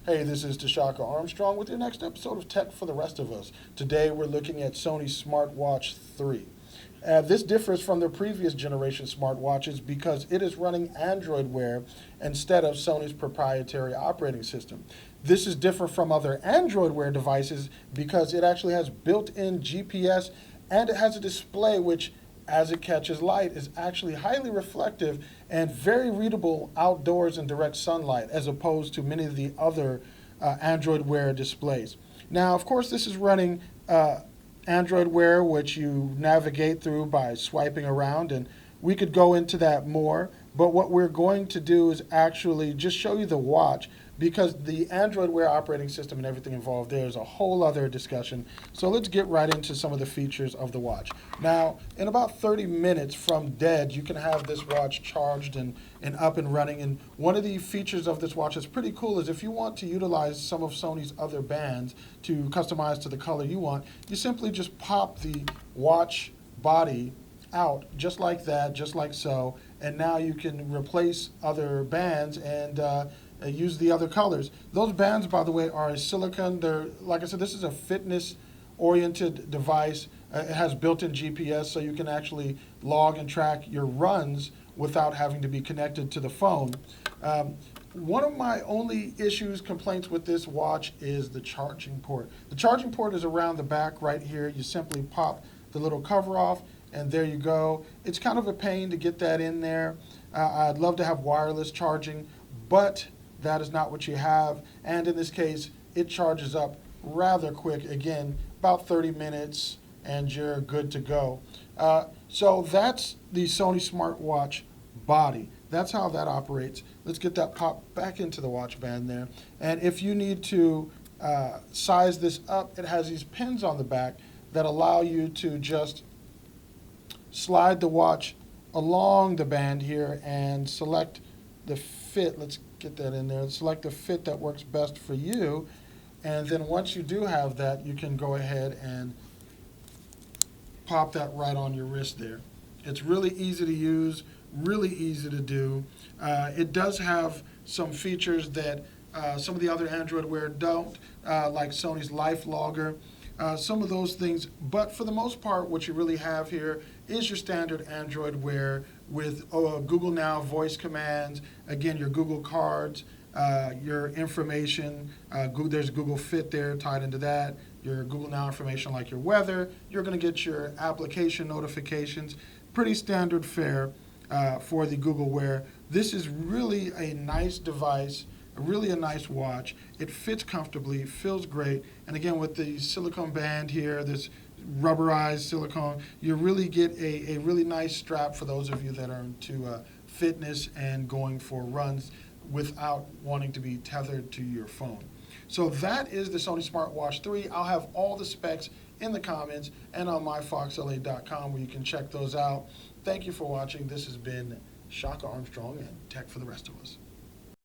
Hey, this is Tashaka Armstrong with your next episode of Tech for the Rest of Us. Today we're looking at Sony SmartWatch 3. This differs from their previous generation smartwatches because it is running Android Wear instead of Sony's proprietary operating system. This is different from other Android Wear devices because it actually has built-in GPS and it has a display which, as it catches light, is actually highly reflective and very readable outdoors in direct sunlight as opposed to many of the other Android Wear displays. Now, of course, this is running Android Wear, which you navigate through by swiping around, and we could go into that more, but what we're going to do is actually just show you the watch because the Android Wear operating system and everything involved there is a whole other discussion. So let's get right into some of the features of the watch. Now, in about 30 minutes from dead, you can have this watch charged and up and running. And one of the features of this watch that's pretty cool is if you want to utilize some of Sony's other bands to customize to the color you want, you simply just pop the watch body out just like that, just like so, and now you can replace other bands and use the other colors. Those bands, by the way, are a silicone. They're, like I said, this is a fitness-oriented device. It has built-in GPS, so you can actually log and track your runs without having to be connected to the phone. One of my only complaints with this watch is the charging port. The charging port is around the back right here. You simply pop the little cover off, and there you go. It's kind of a pain to get that in there. I'd love to have wireless charging, but that is not what you have. And in this case, it charges up rather quick. Again, about 30 minutes, and you're good to go. So that's the Sony SmartWatch body. That's how that operates. Let's get that popped back into the watch band there. And if you need to size this up, it has these pins on the back that allow you to just slide the watch along the band here and select the fit. Let's get that in there. Select the fit that works best for you. And then once you do have that, you can go ahead and pop that right on your wrist there. It's really easy to use, really easy to do. It does have some features that some of the other Android Wear don't, like Sony's Life Logger. Some of those things, but for the most part, what you really have here is your standard Android Wear with Google Now voice commands, again, your Google cards, your information, there's Google Fit there tied into that, your Google Now information like your weather, you're going to get your application notifications, pretty standard fare for the Google Wear. This is really a nice device. Really a nice watch. It fits comfortably, feels great, and again with the silicone band here, this rubberized silicone, you really get a really nice strap for those of you that are into fitness and going for runs without wanting to be tethered to your phone. So that is the Sony SmartWatch 3. I'll have all the specs in the comments and on myfoxla.com where you can check those out. Thank you for watching. This has been Shaka Armstrong and Tech for the Rest of Us.